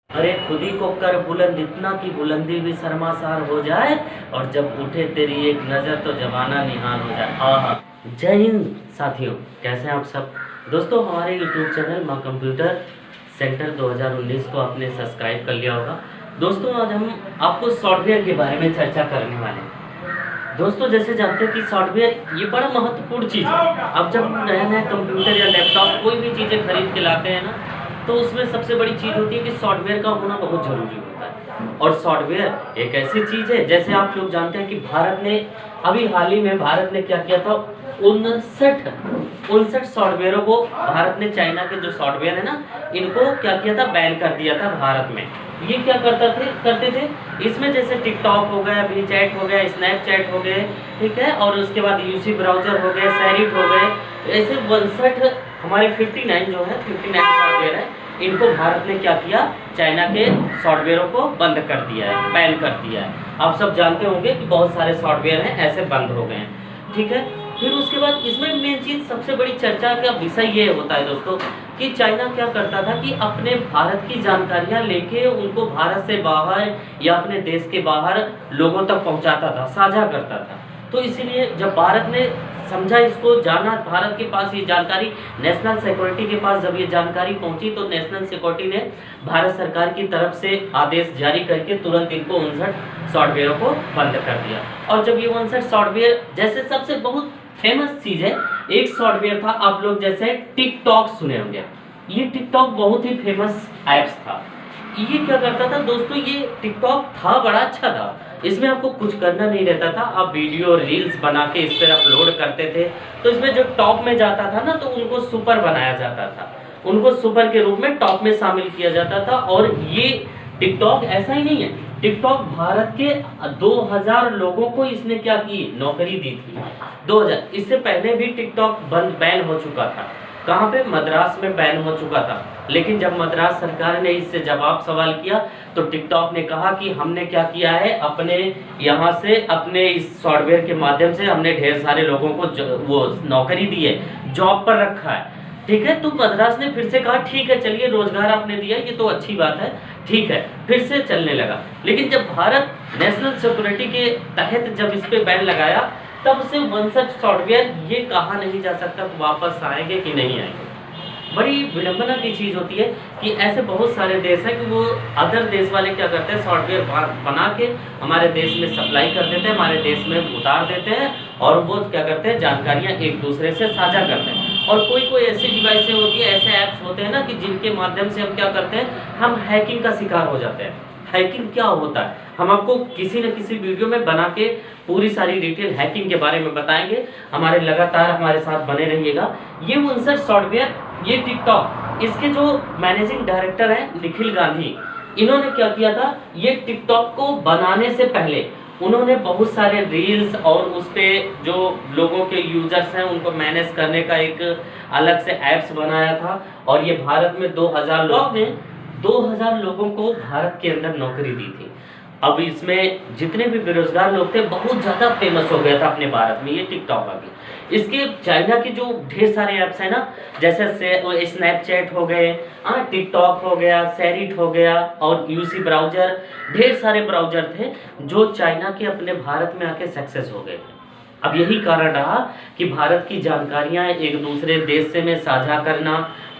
अरे खुद ही को कर बुलंद इतना कि बुलंदी भी शर्मासार हो जाए, और जब उठे तेरी एक नज़र तो जमाना निहाल हो जाए। आहा। जय हिंद साथियों, कैसे हैं आप सब। दोस्तों, हमारे यूट्यूब चैनल माँ कंप्यूटर सेंटर 2019 को आपने सब्सक्राइब कर लिया होगा। दोस्तों, आज हम आपको सॉफ्टवेयर के बारे में चर्चा करने वाले हैं। दोस्तों, जैसे जानते हैं कि सॉफ्टवेयर ये बड़ा महत्वपूर्ण चीज़ है। अब जब नया नया कंप्यूटर या लैपटॉप कोई भी चीज़ें खरीद के लाते हैं ना, तो उसमें सबसे बड़ी चीज़ होती है कि सॉफ्टवेयर का होना बहुत ज़रूरी होता है। और सॉफ्टवेयर एक ऐसी चीज़ है, जैसे आप लोग जानते हैं कि भारत ने अभी हाल ही में भारत ने क्या किया था, 59 सॉफ्टवेयरों को भारत ने, चाइना के जो सॉफ्टवेयर है ना, इनको क्या किया था, बैन कर दिया था भारत में। ये क्या करते थे, इसमें जैसे टिकटॉक हो गया, वी चैट हो गया, स्नैपचैट हो गए, ठीक है, और उसके बाद यूसी ब्राउजर हो गए, सैरिट हो गए, ऐसे 59 हमारे 59 जो है 59 सॉफ्टवेयर है, इनको भारत ने क्या किया, चाइना के सॉफ्टवेयरों को बंद कर दिया है, बैन कर दिया है। आप सब जानते होंगे कि बहुत सारे सॉफ्टवेयर हैं ऐसे बंद हो गए हैं, ठीक है। फिर उसके बाद इसमें मेन चीज़, सबसे बड़ी चर्चा का विषय ये होता है दोस्तों, कि चाइना क्या करता था कि अपने भारत की जानकारियां लेके उनको भारत से बाहर या अपने देश के बाहर लोगों तक पहुंचाता था, साझा करता था। तो इसीलिए जब भारत ने समझा, इसको जाना, भारत के पास ये जानकारी, नेशनल सिक्योरिटी के पास जब ये जानकारी पहुंची, तो नेशनल सिक्योरिटी ने भारत सरकार की तरफ से आदेश जारी करके तुरंत इनको 59 सॉफ्टवेयरों को बंद कर दिया। और जब ये 59 सॉफ्टवेयर, जैसे सबसे बहुत फेमस चीज़ है, एक सॉफ्टवेयर था, आप लोग जैसे टिकटॉक सुने होंगे। ये टिकटॉक बहुत ही फेमस ऐप्स था। ये क्या करता था दोस्तों, ये टिकटॉक था, बड़ा अच्छा था। इसमें आपको कुछ करना नहीं रहता था, आप वीडियो रील्स बना के इस पर अपलोड करते थे। तो इसमें जो टॉप में जाता था ना, तो उनको सुपर बनाया जाता था, उनको सुपर के रूप में टॉप में शामिल किया जाता था। और ये टिकटॉक ऐसा ही नहीं है, टिकटॉक भारत के 2000 लोगों को इसने क्या की, नौकरी दी थी। 2000, इससे पहले भी टिकटॉक बैन हो चुका था। कहाँ पे, मद्रास में बैन हो चुका था। लेकिन जब मद्रास सरकार ने इससे जवाब सवाल किया, तो टिकटॉक ने कहा कि हमने क्या किया है, अपने यहाँ से, अपने इस सॉफ्टवेयर के माध्यम से हमने ढेर सारे लोगों को वो नौकरी दी है, जॉब पर रखा है, ठीक है। तो मद्रास ने फिर से कहा ठीक है, चलिए, रोजगार आपने दिया, ये तो अच्छी बात है, ठीक है, फिर से चलने लगा। लेकिन जब भारत नेशनल सिक्योरिटी के तहत जब इस पे बैन लगाया, तब से 59 सॉफ्टवेयर ये कहा नहीं जा सकता वापस आएंगे कि नहीं आएंगे। बड़ी विडंबना की चीज़ होती है कि ऐसे बहुत सारे देश हैं कि वो अदर देश वाले क्या करते हैं, सॉफ्टवेयर बना के हमारे देश में सप्लाई कर देते हैं, हमारे देश में उतार देते हैं, और वो क्या करते हैं, जानकारियाँ एक दूसरे से साझा करते हैं। और कोई ऐसी डिवाइसें होती है, ऐसे ऐप्स होते हैं ना, कि जिनके माध्यम से हम क्या करते हैं, हम हैकिंग का शिकार हो जाते हैं। हैकिंग क्या होता है, हम आपको किसी न किसी वीडियो में बना के पूरी सारी डिटेल हैकिंग के बारे में बताएंगे। हमारे लगातार हमारे साथ बने रहिएगा। ये 59 सॉफ्टवेयर, ये टिकटॉक, इसके जो मैनेजिंग डायरेक्टर हैं निखिल गांधी, इन्होंने क्या किया था, ये टिकटॉक को बनाने से पहले उन्होंने बहुत सारे रील्स और उस पर जो लोगों के यूजर्स हैं उनको मैनेज करने का एक अलग से ऐप्स बनाया था। और ये भारत में 2000 लोग ने 2000 लोगों को भारत के अंदर नौकरी दी थी। अब इसमें जितने भी बेरोजगार लोग थे, बहुत ज़्यादा फेमस हो गया था अपने भारत में ये टिकटॉक आ गया। इसके चाइना की जो ढेर सारे ऐप्स हैं ना, जैसे स्नैपचैट हो गए, टिकटॉक हो गया, सैरिट हो गया, और यूसी ब्राउजर, ढेर सारे ब्राउजर थे जो चाइना के अपने भारत में आके सक्सेस हो गए थे। अब यही कारण रहा कि भारत की जानकारियां एक दूसरे देश से में साझा करना,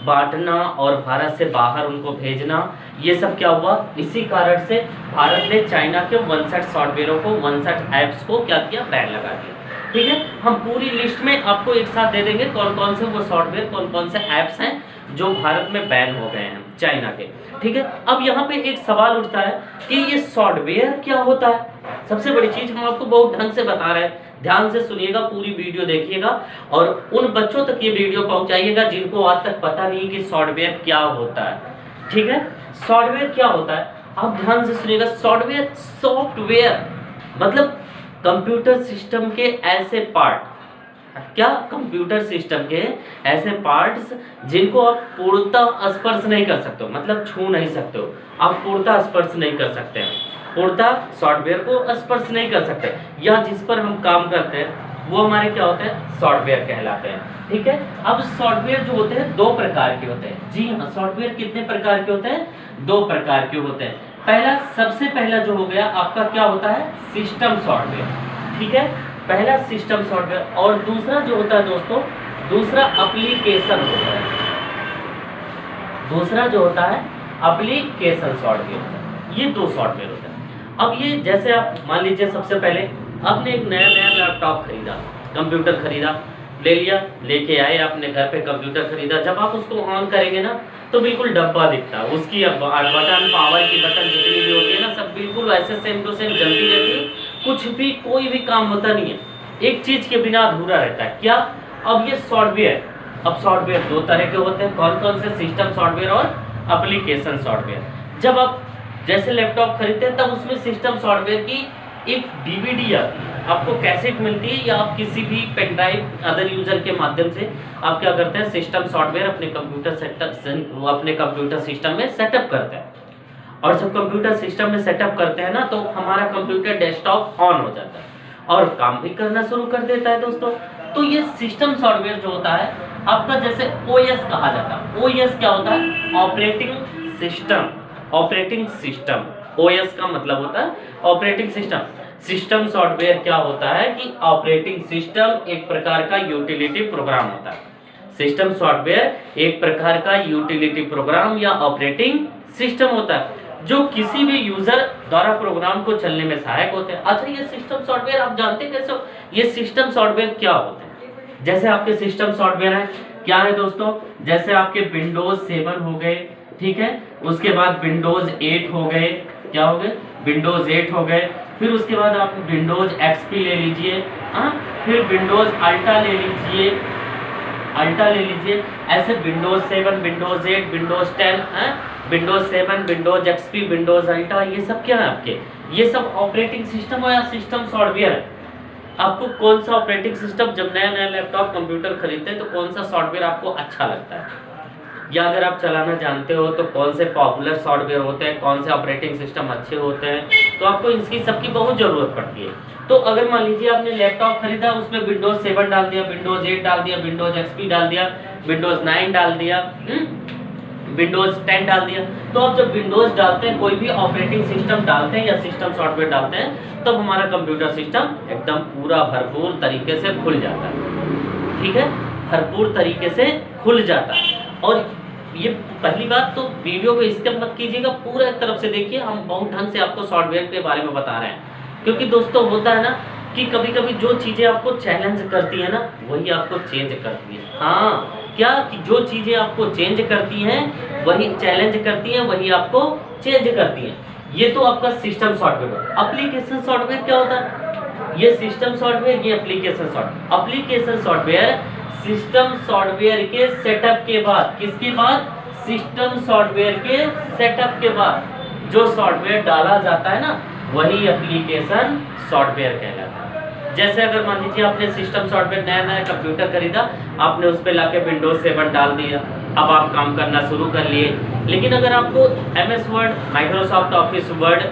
बांटना और भारत से बाहर उनको भेजना, ये सब क्या हुआ, इसी कारण से भारत ने चाइना के 59 सॉफ्टवेयरों को, 59 ऐप्स को क्या किया, बैन लगा दिया। ठीक है, हम पूरी लिस्ट में आपको एक साथ दे देंगे कौन कौन से वो सॉफ्टवेयर, कौन कौन से ऐप्स हैं जो भारत में बैन हो गए हैं चाइना के। ठीक है, अब यहाँ पे एक सवाल उठता है कि ये सॉफ्टवेयर क्या होता है। सबसे बड़ी चीज हम आपको बहुत ढंग से बता रहे हैं, ध्यान से सुनिएगा, पूरी वीडियो देखिएगा, और उन बच्चों तक ये वीडियो पहुंचाइएगा जिनको आज तक पता नहीं कि सॉफ्टवेयर क्या होता है। ठीक है, सॉफ्टवेयर क्या होता है, आप ध्यान से सुनिएगा। सॉफ्टवेयर मतलब कंप्यूटर सिस्टम के ऐसे पार्ट, क्या, कंप्यूटर सिस्टम के ऐसे पार्ट्स जिनको आप पूर्णतः स्पर्श नहीं कर सकते हो, मतलब छू नहीं सकते हो, आप पूर्णतः स्पर्श नहीं कर सकते हैं, पूर्णतः सॉफ्टवेयर को स्पर्श नहीं कर सकते, या जिस पर हम काम करते हैं वो हमारे क्या होते हैं, सॉफ्टवेयर कहलाते हैं। ठीक है, अब सॉफ्टवेयर जो होते हैं 2 प्रकार के होते हैं। जी हाँ, सॉफ्टवेयर कितने प्रकार के होते हैं, 2 प्रकार के होते हैं। पहला, सबसे पहला जो हो गया आपका क्या होता है, सिस्टम सॉफ्टवेयर। ठीक है, पहला सिस्टम सॉफ्टवेयर, और दूसरा जो होता है दोस्तों, दूसरा एप्लीकेशन होता है। दूसरा जो होता है एप्लीकेशन सॉफ्टवेयर। ये 2 सॉफ्टवेयर होते हैं। अब ये जैसे आप मान लीजिए, सबसे पहले आपने एक नया लैपटॉप खरीदा, कंप्यूटर खरीदा, ले लिया, लेके आए अपने घर पे, कंप्यूटर खरीदा। जब आप उसको ऑन करेंगे ना तो बिल्कुल डब्बा दिखता है, उसकी बटन, पावर की बटन जितनी भी होती है ना, सब बिल्कुल वैसे सेम टू सेम जलती रहती है। कुछ भी, कोई भी काम होता नहीं है, एक चीज के बिना अधूरा रहता है। क्या? अब ये सॉफ्टवेयर, अब सॉफ्टवेयर 2 तरह के होते हैं। कौन कौन से? सिस्टम सॉफ्टवेयर और एप्लीकेशन सॉफ्टवेयर। जब आप जैसे लैपटॉप खरीदते हैं तब उसमें सिस्टम सॉफ्टवेयर की एक डीवीडी आती है, आपको कैसेट मिलती है, या आप किसी भी पेन ड्राइव अदर यूजर के माध्यम से आप क्या करते हैं, सिस्टम सॉफ्टवेयर अपने कंप्यूटर सिस्टम में सेटअप करते हैं। और जब कंप्यूटर सिस्टम में सेटअप करते हैं ना, तो हमारा कंप्यूटर डेस्कटॉप ऑन हो जाता है और काम भी करना शुरू कर देता है दोस्तों। तो ये सिस्टम सॉफ्टवेयर जो होता है आपका, जैसे ओएस कहा जाता है। ओएस क्या होता है? Operating system. Operating system, OS का मतलब होता है ऑपरेटिंग सिस्टम। सिस्टम सॉफ्टवेयर क्या होता है कि ऑपरेटिंग सिस्टम एक प्रकार का यूटिलिटी प्रोग्राम होता है। सिस्टम सॉफ्टवेयर एक प्रकार का यूटिलिटी प्रोग्राम या ऑपरेटिंग सिस्टम होता है, जो किसी भी यूजर द्वारा प्रोग्राम को चलने में सहायक होते हैं। अच्छा, ये सिस्टम सॉफ्टवेयर आप जानते हैं कैसे हो? ये सिस्टम सॉफ्टवेयर क्या होते हैं? जैसे आपके सिस्टम सॉफ्टवेयर है, क्या है दोस्तों? जैसे आपके विंडोज 7 हो गए, ठीक है, उसके बाद विंडोज 8 हो गए, क्या हो गए? विंडोज 8 हो गए। फिर उसके बाद आप विंडोज एक्सपी ले लीजिए, फिर विंडोज अल्टा ले लीजिए, ऐसे Windows 7, Windows 8, Windows 10, Windows 7, Windows XP, Windows अल्टा, ये सब क्या है आपके? ये सब ऑपरेटिंग सिस्टम या सिस्टम सॉफ्टवेयर है। आपको कौन सा ऑपरेटिंग सिस्टम, जब नया नया लैपटॉप कंप्यूटर खरीदते हैं तो कौन सा सॉफ्टवेयर आपको अच्छा लगता है, या अगर आप चलाना जानते हो तो कौन से पॉपुलर सॉफ्टवेयर होते हैं, कौन से ऑपरेटिंग सिस्टम अच्छे होते हैं, तो आपको इसकी सबकी बहुत ज़रूरत पड़ती है। तो अगर मान लीजिए आपने लैपटॉप खरीदा, उसमें विंडोज 7 डाल दिया, विंडोज 8 डाल दिया, विंडोज एक्सपी डाल दिया, विंडोज 9 डाल दिया, विंडोज 10 डाल दिया, तो आप जब विंडोज डालते हैं, कोई भी ऑपरेटिंग सिस्टम डालते हैं या सिस्टम सॉफ्टवेयर डालते हैं, तब हमारा कंप्यूटर सिस्टम एकदम पूरा भरपूर तरीके से खुल जाता है। ठीक है, भरपूर तरीके से खुल जाता है। और ये पहली बात तो वीडियो को स्किप मत कीजिएगा, पूरा एक तरफ से देखिए, हम बहुत ढंग से आपको सॉफ्टवेयर के बारे में बता रहे हैं। क्योंकि दोस्तों होता है ना कि कभी कभी जो चीज़ें आपको चैलेंज करती है ना, वही आपको चेंज करती है। हाँ, क्या कि जो चीज़ें आपको चेंज करती हैं, वही चैलेंज करती हैं, वही आपको चेंज करती हैं। ये तो आपका सिस्टम सॉफ्टवेयर। एप्लीकेशन सॉफ्टवेयर क्या होता है? ये सिस्टम सॉफ्टवेयर, ये application software. Application software system software के सेटअप के बाद, किसके बाद? सिस्टम सॉफ्टवेयर के सेटअप के बाद जो सॉफ्टवेयर डाला जाता है ना, वही एप्लीकेशन सॉफ्टवेयर कहलाता है। जैसे अगर मान लीजिए आपने सिस्टम सॉफ्टवेयर नया कंप्यूटर खरीदा, आपने उस पर लाके विंडोज 7 डाल दिया, अब आप काम करना शुरू कर लिए। लेकिन अगर आपको MS word, Microsoft office word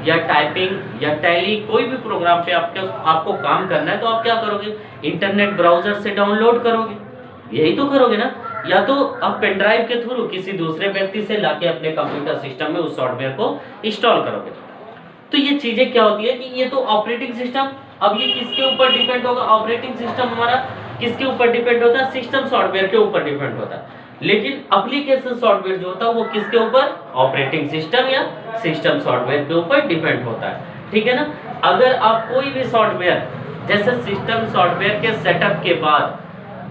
या टाइपिंग या टैली, कोई भी प्रोग्राम पे आपको काम करना है, तो आप क्या करोगे? इंटरनेट ब्राउजर से डाउनलोड करोगे, यही तो करोगे ना। या तो आप पेन ड्राइव के थ्रू किसी दूसरे व्यक्ति से लाके अपने कंप्यूटर सिस्टम में उस सॉफ्टवेयर को इंस्टॉल करोगे। तो ये चीजें क्या होती है कि ये तो ऑपरेटिंग सिस्टम, अब ये किसके ऊपर डिपेंड होगा? ऑपरेटिंग सिस्टम हमारा किसके ऊपर डिपेंड होता है? सिस्टम सॉफ्टवेयर के ऊपर डिपेंड होता है। लेकिन एप्लीकेशन सॉफ्टवेयर जो होता है वो किसके ऊपर? ऑपरेटिंग सिस्टम या सिस्टम सॉफ्टवेयर के ऊपर डिपेंड होता है। ठीक है ना। अगर आप कोई भी सॉफ्टवेयर, जैसे सिस्टम सॉफ्टवेयर के सेटअप के बाद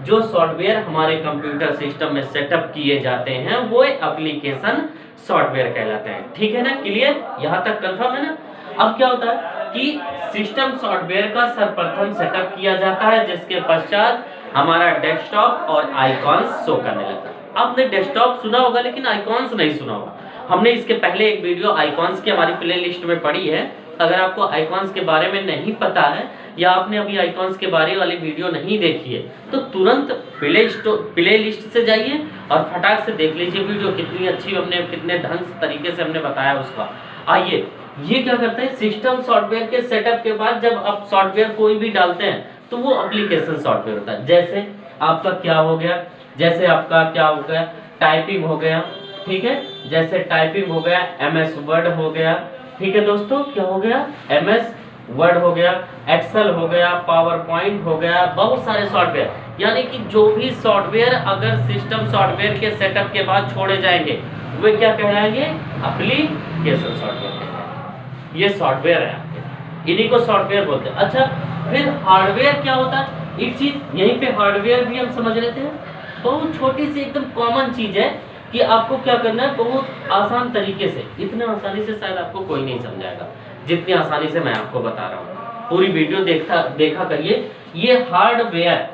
जो सॉफ्टवेयर हमारे कंप्यूटर सिस्टम में सेटअप किए जाते हैं, वो एप्लीकेशन सॉफ्टवेयर कहलाते हैं। ठीक है ना, क्लियर? यहाँ तक कंफर्म है ना। अब क्या होता है कि सिस्टम सॉफ्टवेयर का सर्वप्रथम सेटअप किया जाता है, जिसके पश्चात हमारा डेस्कटॉप और आइकॉन्स शो करने लगता है। आपने डेस्कटॉप सुना होगा लेकिन आइकॉन्स नहीं सुना होगा। हमने इसके पहले एक वीडियो आइकॉन्स की हमारी प्लेलिस्ट में पड़ी है। अगर आपको आइकॉन्स के बारे में नहीं पता है या आपने अभी आइकॉन्स के बारे वाली वीडियो नहीं देखी है, तो तुरंत प्ले लिस्ट से जाइए और फटाक से देख लीजिए वीडियो, कितनी अच्छी हमने, कितने ढंग तरीके से हमने बताया उसका। आइए, ये क्या करते हैं, सिस्टम सॉफ्टवेयर के सेटअप के बाद जब आप सॉफ्टवेयर कोई भी डालते हैं तो वो एप्लीकेशन सॉफ्टवेयर होता है। जैसे आपका क्या हो गया, जैसे आपका क्या हो गया, टाइपिंग हो गया, ठीक है, जैसे टाइपिंग हो गया, MS वर्ड हो गया, ठीक है दोस्तों, क्या हो गया, MS वर्ड हो गया, एक्सेल हो गया, पावर पॉइंट हो गया, बहुत सारे सॉफ्टवेयर। यानी कि जो भी सॉफ्टवेयर अगर सिस्टम सॉफ्टवेयर के सेटअप के बाद छोड़े जाएंगे वे क्या कहलाएंगे, एप्लीकेशन सॉफ्टवेयर। ये सॉफ्टवेयर है आपके, इन्हीं को सॉफ्टवेयर बोलते हैं। अच्छा, फिर हार्डवेयर क्या होता है, एक चीज यहीं पे हार्डवेयर भी हम समझ लेते हैं। बहुत छोटी सी एकदम कॉमन चीज है कि आपको क्या करना है, बहुत आसान तरीके से, इतना आसानी से शायद आपको कोई नहीं समझाएगा जितनी आसानी से मैं आपको बता रहा हूँ। पूरी वीडियो देखा करिए। ये हार्डवेयर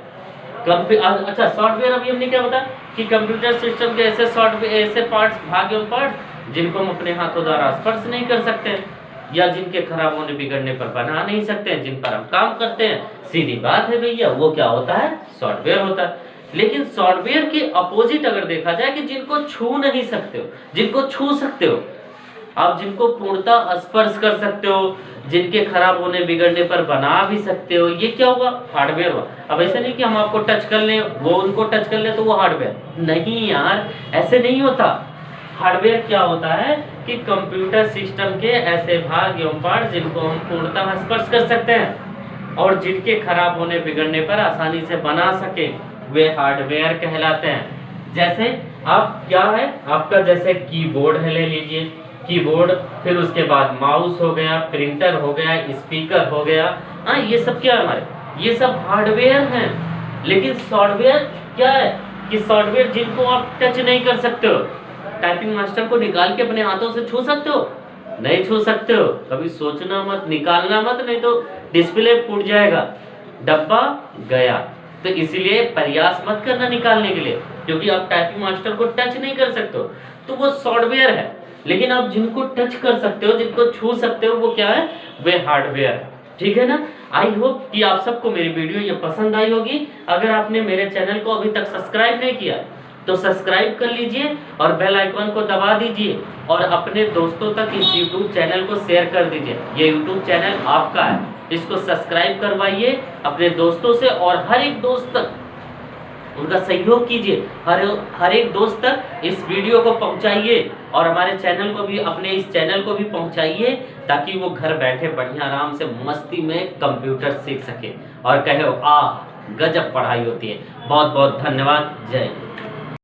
अच्छा, सॉफ्टवेयर अभी हमने क्या बताया कि कंप्यूटर सिस्टम के ऐसे सॉफ्टवेयर, ऐसे पार्ट्स, भाग एवं पार्ट्स जिनको हम अपने हाथों द्वारा स्पर्श नहीं कर सकते हैं, या जिनके खराब होने बिगड़ने पर बना नहीं सकते हैं, जिन पर हम काम करते हैं, सीधी बात है भैया, वो क्या होता है, सॉफ्टवेयर होता है। लेकिन सॉफ्टवेयर के अपोजिट अगर देखा जाए कि जिनको छू नहीं सकते हो, जिनको छू सकते हो आप, जिनको पूर्णतः स्पर्श कर सकते हो, जिनके खराब होने बिगड़ने पर बना भी सकते हो, ये क्या होगा, हार्डवेयर होगा। अब ऐसे नहीं कि हम आपको टच कर लें, वो उनको टच कर ले तो वो हार्डवेयर नहीं यार, ऐसे नहीं होता। हार्डवेयर क्या होता है कि कंप्यूटर सिस्टम के ऐसे भाग एवं पार्ट जिनको हम पूर्णतः स्पर्श कर सकते हैं और जिनके खराब होने बिगड़ने पर आसानी से बना सके, वे हार्डवेयर कहलाते हैं। जैसे आप क्या है आपका, जैसे कीबोर्ड है, ले लीजिए कीबोर्ड, फिर उसके बाद माउस हो गया, प्रिंटर हो गया, स्पीकर हो गया, हाँ ये सब क्या है हमारे, ये सब हार्डवेयर हैं। लेकिन सॉफ्टवेयर क्या है कि सॉफ्टवेयर जिनको आप टच नहीं कर सकते हो। टाइपिंग मास्टर को निकाल के अपने हाथों से छू सकते हो, नहीं छू सकते हो, कभी सोचना मत, निकालना मत, नहीं तो डिस्प्ले फूट जाएगा, डब्बा गया। तो इसीलिए प्रयास मत करना निकालने के लिए, क्योंकि आप टाइपिंग मास्टर को टच नहीं कर सकते हो, तो वो सॉफ्टवेयर है। लेकिन आप जिनको टच कर सकते हो, जिनको छू सकते हो, वो क्या है, वे हार्डवेयर है। ठीक है ना। आई होप कि आप सबको मेरी वीडियो ये पसंद आई होगी। अगर आपने मेरे चैनल को अभी तक सब्सक्राइब नहीं किया तो सब्सक्राइब कर लीजिए और बेल आइकन को दबा दीजिए और अपने दोस्तों तक इस यूट्यूब चैनल को शेयर कर दीजिए। ये यूट्यूब चैनल आपका है, इसको सब्सक्राइब करवाइए अपने दोस्तों से और हर एक दोस्त तक उनका सहयोग कीजिए, हर एक दोस्त तक इस वीडियो को पहुंचाइए और हमारे चैनल को भी, अपने इस चैनल को भी पहुंचाइए, ताकि वो घर बैठे बढ़िया आराम से मस्ती में कंप्यूटर सीख सके और कहे आ गजब पढ़ाई होती है। बहुत बहुत धन्यवाद। जय हिंद।